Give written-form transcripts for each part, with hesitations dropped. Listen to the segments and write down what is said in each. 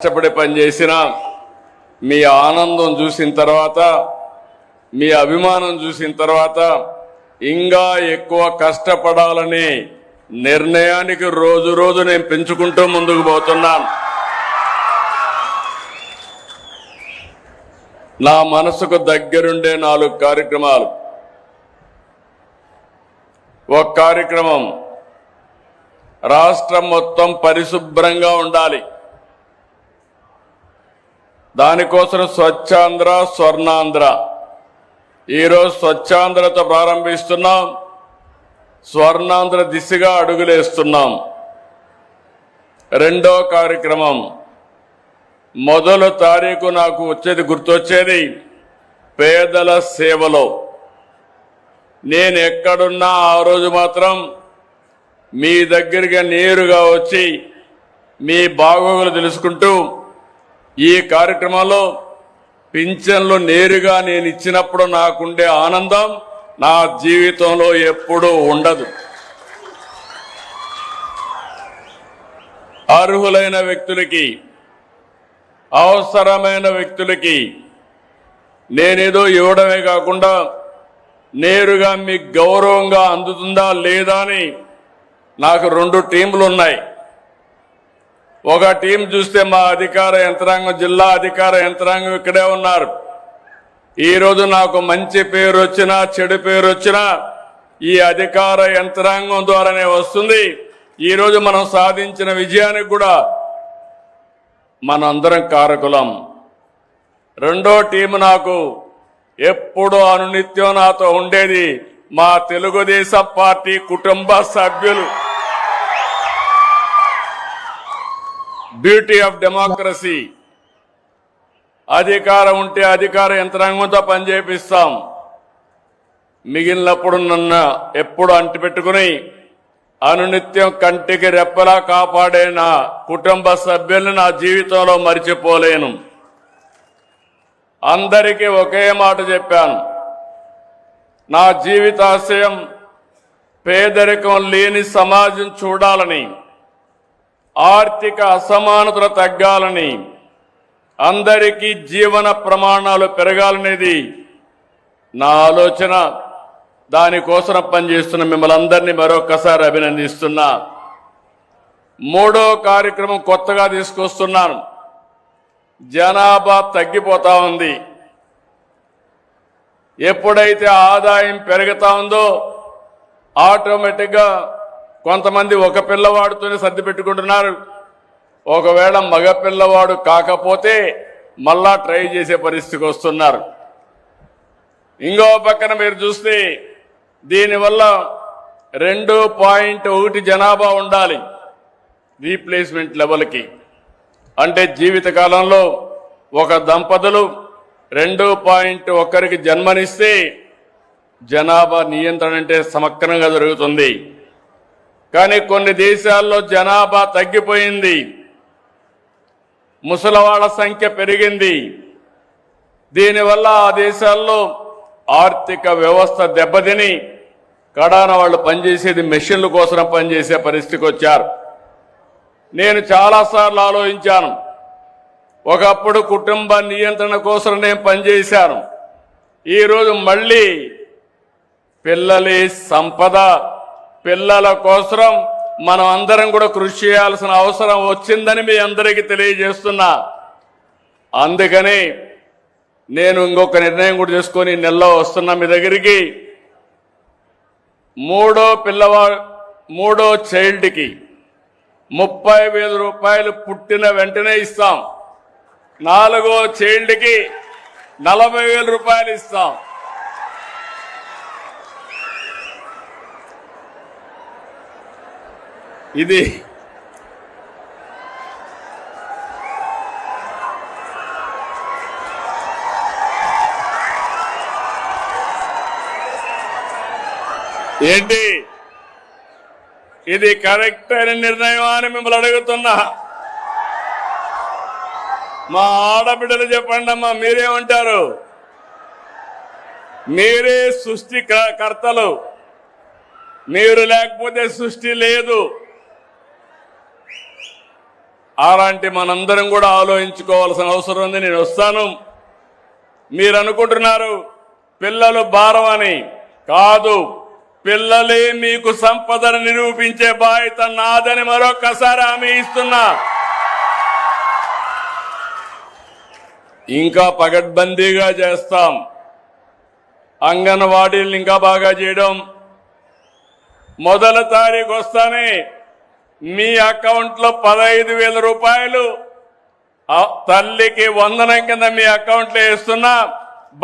కష్టపడి పనిచేసిన మీ ఆనందం చూసిన తర్వాత మీ అభిమానం చూసిన తర్వాత ఇంకా ఎక్కువ కష్టపడాలని నిర్ణయానికి రోజు రోజు నేను పెంచుకుంటూ ముందుకు పోతున్నాను. నా మనసుకు దగ్గరుండే 4 కార్యక్రమాలు. ఒక కార్యక్రమం రాష్ట్రం మొత్తం పరిశుభ్రంగా ఉండాలి. దానికోసం స్వచ్ఛాంధ్ర స్వర్ణాంధ్ర ఈరోజు స్వచ్ఛాంధ్రతో ప్రారంభిస్తున్నాం, స్వర్ణాంధ్ర దిశగా అడుగులేస్తున్నాం. రెండో కార్యక్రమం మొదటి తారీఖు నాకు గుర్తొచ్చేది పేదల సేవలో. నేను ఎక్కడున్నా ఆ రోజు మాత్రం మీ దగ్గరికి నేరుగా వచ్చి మీ బాగోగులు తెలుసుకుంటూ ఈ కార్యక్రమంలో పింఛన్లు నేరుగా నేను ఇచ్చినప్పుడు నాకుండే ఆనందం నా జీవితంలో ఎప్పుడూ ఉండదు. అర్హులైన వ్యక్తులకి, అవసరమైన వ్యక్తులకి నేనేదో ఇవ్వడమే కాకుండా నేరుగా మీకు గౌరవంగా అందుతుందా లేదా అని నాకు 2 టీంలు ఉన్నాయి. ఒక టీం చూస్తే మా అధికార యంత్రాంగం, జిల్లా అధికార యంత్రాంగం ఇక్కడే ఉన్నారు. ఈరోజు నాకు మంచి పేరు వచ్చినా చెడు పేరు వచ్చినా ఈ అధికార యంత్రాంగం ద్వారానే వస్తుంది. ఈరోజు మనం సాధించిన విజయానికి కూడా మనందరం కారకులం. రెండో టీం నాకు ఎప్పుడూ అనునిత్యం నాతో ఉండేది మా తెలుగుదేశం పార్టీ కుటుంబ సభ్యులు. Beauty of democracy. అధికారం ఉంటే అధికార యంత్రాంగంతో పనిచేపిస్తాం. మిగిలినప్పుడు నన్ను ఎప్పుడు అంటిపెట్టుకుని అనునిత్యం కంటికి రెప్పలా కాపాడే నా కుటుంబ సభ్యుల్ని నా జీవితంలో మరిచిపోలేను. అందరికీ ఒకే మాట చెప్పాను, నా జీవితాశయం పేదరికం లేని సమాజం చూడాలని, ఆర్థిక అసమానతలు తగ్గాలని, అందరికీ జీవన ప్రమాణాలు పెరగాలనేది నా ఆలోచన. దానికోసం పనిచేస్తున్న మిమ్మల్ని అందరినీ మరొకసారి అభినందిస్తున్నా. మూడో కార్యక్రమం కొత్తగా తీసుకొస్తున్నాను. జనాభా తగ్గిపోతా ఉంది. ఎప్పుడైతే ఆదాయం పెరుగుతా ఉందో ఆటోమేటిక్గా కొంతమంది ఒక పిల్లవాడితోనే సర్ది పెట్టుకుంటున్నారు. ఒకవేళ మగ పిల్లవాడు కాకపోతే మళ్ళా ట్రై చేసే పరిస్థితికి వస్తున్నారు. ఇంకో పక్కన మీరు చూస్తే దీనివల్ల 2.1 జనాభా ఉండాలి రీప్లేస్మెంట్ లెవెల్కి. అంటే జీవితకాలంలో ఒక దంపతులు 2.1కి జన్మనిస్తే జనాభా నియంత్రణ అంటే సమగ్రంగా జరుగుతుంది. కానీ కొన్ని దేశాల్లో జనాభా తగ్గిపోయింది, ముసలివాళ్ల సంఖ్య పెరిగింది. దీనివల్ల ఆ దేశాల్లో ఆర్థిక వ్యవస్థ దెబ్బతిని కడాన వాళ్ళు పనిచేసేది మెషిన్ల కోసం పనిచేసే పరిస్థితికి వచ్చారు. నేను చాలాసార్లు ఆలోచించాను. ఒకప్పుడు కుటుంబ నియంత్రణ కోసం నేను పనిచేశాను. ఈరోజు మళ్ళీ పిల్లలే సంపద, పిల్లల కోసం మనం అందరం కూడా కృషి చేయాల్సిన అవసరం వచ్చిందని మీ అందరికీ తెలియజేస్తున్నా. అందుకని నేను ఇంకొక నిర్ణయం కూడా చేసుకొని నెలలో వస్తున్నా మీ దగ్గరికి. మూడో చైల్డ్కి 30,000 రూపాయలు పుట్టిన వెంటనే ఇస్తాం. 4వ చైల్డ్కి 40,000 రూపాయలు ఇస్తాం. ఇది ఏంటి, ఇది కరెక్ట్ అయిన నిర్ణయం అని మిమ్మల్ని అడుగుతున్నా. మా ఆడబిడ్డలు చెప్పండి అమ్మా, మీరేమంటారు? మీరే సృష్టికర్తలు, మీరు లేకపోతే సృష్టి లేదు. అలాంటి మనందరం కూడా ఆలోచించుకోవాల్సిన అవసరం ఉంది. నేను వస్తాను. మీరు అనుకుంటున్నారు పిల్లలు భారం అని. కాదు, పిల్లలే మీకు సంపదను నిరూపించే బాధ్యత నాదని మరొకసారి హామీ ఇస్తున్నా. ఇంకా పగడ్బందీగా చేస్తాం. అంగన్వాడీలు ఇంకా బాగా చేయడం. మొదటి తారీఖు వస్తానే మీ అకౌంట్లో 15,000 రూపాయలు తల్లికి వందనం కింద మీ అకౌంట్లో వేస్తున్నా.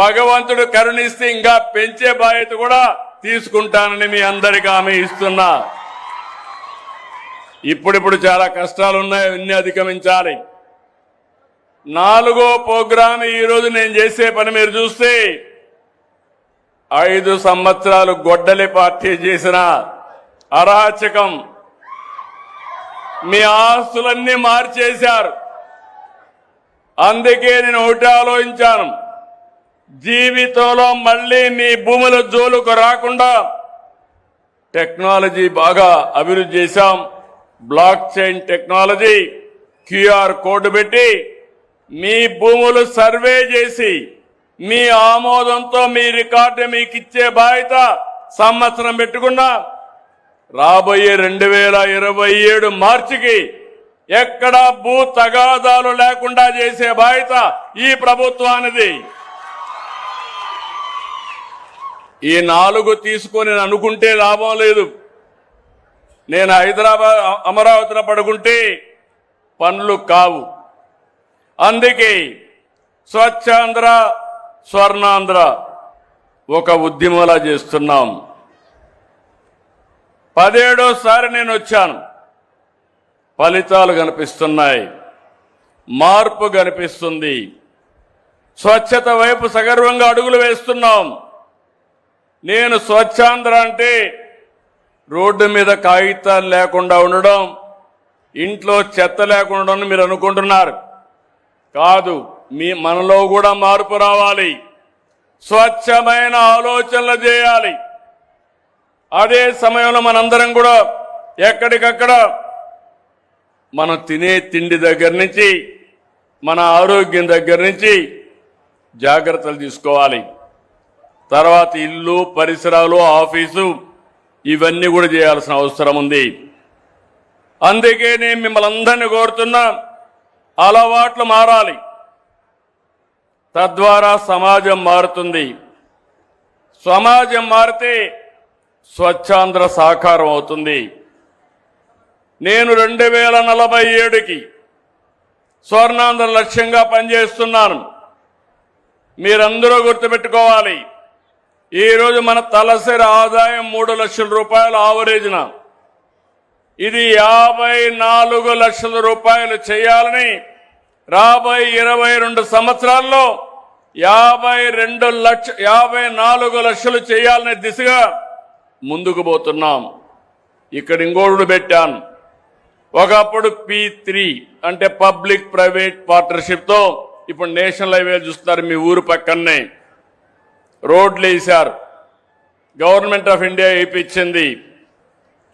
భగవంతుడు కరుణిస్తే ఇంకా పెంచే బాధ్యత కూడా తీసుకుంటానని మీ అందరికీ హామీ ఇస్తున్నా. ఇప్పుడిప్పుడు చాలా కష్టాలు ఉన్నాయి, అన్ని అధిగమించాలి. 4వ ప్రోగ్రాం ఈరోజు నేను చేసే పని మీరు చూస్తే 5 సంవత్సరాలు గొడ్డలి పార్టీ చేసిన అరాచకం, మీ ఆస్తులన్నీ మార్చేశారు. అందుకే నేను ఒకటి ఆలోచించాను, జీవితంలో మళ్ళీ మీ భూముల జోలుకు రాకుండా టెక్నాలజీ బాగా అభివృద్ధి చేశాం. Block chain technology, QR code పెట్టి మీ భూములు సర్వే చేసి మీ ఆమోదంతో మీ రికార్డు మీకు ఇచ్చే బాధ్యత సంవత్సరం పెట్టుకున్నా. రాబోయే 2027 మార్చికి ఎక్కడా భూ తగాదాలు లేకుండా చేసే బాధ్యత ఈ ప్రభుత్వానిది. ఈ 4 తీసుకొని అనుకుంటే లాభం లేదు. నేను హైదరాబాద్ అమరావతిలో పడుకుంటే పనులు కావు. అందుకే స్వచ్ఛాంధ్ర స్వర్ణాంధ్ర ఒక ఉద్యమంలా చేస్తున్నాం. 17సారి నేను వచ్చాను. ఫలితాలు కనిపిస్తున్నాయి, మార్పు కనిపిస్తుంది. స్వచ్ఛత వైపు సగర్వంగా అడుగులు వేస్తున్నాం. నేను స్వచ్ఛాంధ్ర అంటే రోడ్డు మీద కాగితాలు లేకుండా ఉండడం, ఇంట్లో చెత్త లేకుండా ఉండడం మీరు అనుకుంటున్నారు. కాదు, మనలో కూడా మార్పు రావాలి. స్వచ్ఛమైన ఆలోచనలు చేయాలి. అదే సమయంలో మనందరం కూడా ఎక్కడికక్కడ మనం తినే తిండి దగ్గర నుంచి మన ఆరోగ్యం దగ్గర నుంచి జాగ్రత్తలు తీసుకోవాలి. తర్వాత ఇల్లు, పరిసరాలు, ఆఫీసు ఇవన్నీ కూడా చేయాల్సిన అవసరం ఉంది. అందుకే నేను మిమ్మల్ని అందరినీ కోరుతున్నా, అలవాట్లు మారాలి. తద్వారా సమాజం మారుతుంది. సమాజం మారితే స్వచ్ఛాంధ్ర సాకారం అవుతుంది. నేను 2047కి స్వర్ణాంధ్ర లక్ష్యంగా పనిచేస్తున్నాను. మీరందరూ గుర్తుపెట్టుకోవాలి, ఈరోజు మన తలసరి ఆదాయం 3 లక్షల రూపాయలు ఆవరేజ్న. ఇది 54 లక్షల రూపాయలు చేయాలని రాబోయే 22 సంవత్సరాల్లో 54 లక్షలు చేయాలనే దిశగా ముందుకు పోతున్నాం. ఇక్కడ ఇంకోడు పెట్టాను. ఒకప్పుడు P3 అంటే పబ్లిక్ ప్రైవేట్ పార్ట్నర్షిప్తో ఇప్పుడు నేషనల్ హైవే చూస్తున్నారు. మీ ఊరు పక్కనే రోడ్లు వేశారు. గవర్నమెంట్ ఆఫ్ ఇండియా వేయించింది.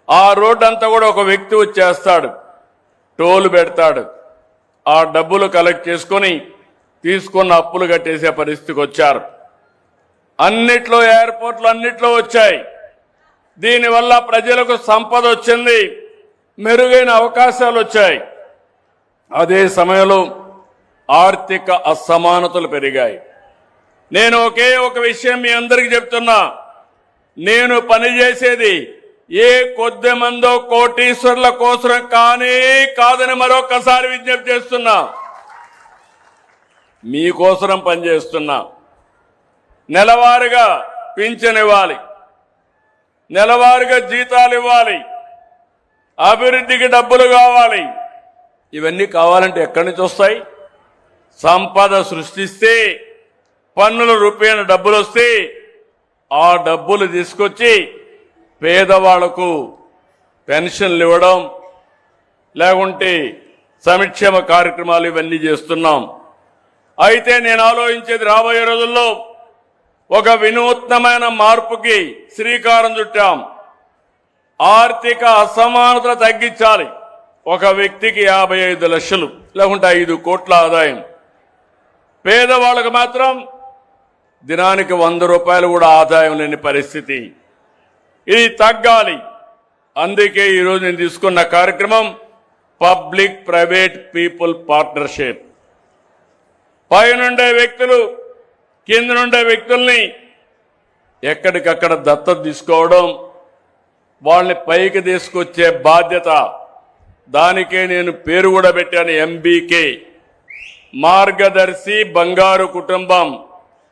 ఆ రోడ్ అంతా కూడా ఒక వ్యక్తి వచ్చేస్తాడు, టోల్ పెడతాడు. ఆ డబ్బులు కలెక్ట్ చేసుకొని తీసుకున్న అప్పులు కట్టేసే పరిస్థితికి వచ్చారు. అన్నిట్లో ఎయిర్పోర్ట్లు అన్నిట్లో వచ్చాయి. దీనివల్ల ప్రజలకు సంపద వచ్చింది, మెరుగైన అవకాశాలు వచ్చాయి. అదే సమయంలో ఆర్థిక అసమానతలు పెరిగాయి. నేను ఒకే ఒక విషయం మీ అందరికీ చెప్తున్నా, నేను పనిచేసేది ఏ కొద్ది మందో కోటీశ్వర్ల కోసం కానీ కాదని మరొకసారి విజ్ఞప్తి చేస్తున్నా. మీకోసం పనిచేస్తున్నా. నెలవారీగా పింఛన్ ఇవ్వాలి, నెలవారీగా జీతాలు ఇవ్వాలి, అభివృద్ధికి డబ్బులు కావాలి. ఇవన్నీ కావాలంటే ఎక్కడి నుంచి వస్తాయి? సంపద సృష్టిస్తే, పన్నుల రూపాయల డబ్బులు వస్తే ఆ డబ్బులు తీసుకొచ్చి పేదవాళ్లకు పెన్షన్లు ఇవ్వడం, లేకుంటే సంక్షేమ కార్యక్రమాలు ఇవన్నీ చేస్తున్నాం. అయితే నేను ఆలోచించేది, రాబోయే రోజుల్లో ఒక వినూత్నమైన మార్పుకి శ్రీకారం చుట్టాం. ఆర్థిక అసమానతలు తగ్గించాలి. ఒక వ్యక్తికి 55 లక్షలు లేకుంటే 5 కోట్ల ఆదాయం. పేదవాళ్ళకు మాత్రం దినానికి 100 రూపాయలు కూడా ఆదాయం లేని పరిస్థితి. ఇది తగ్గాలి. అందుకే ఈరోజు నేను తీసుకున్న కార్యక్రమం పబ్లిక్ ప్రైవేట్ పీపుల్ పార్ట్నర్షిప్. పైనుండే వ్యక్తులు కింద నుండే వ్యక్తుల్ని ఎక్కడికక్కడ దత్తత తీసుకోవడం, వాళ్ళని పైకి తీసుకొచ్చే బాధ్యత. దానికే నేను పేరు కూడా పెట్టాను, MBK, మార్గదర్శి బంగారు కుటుంబం.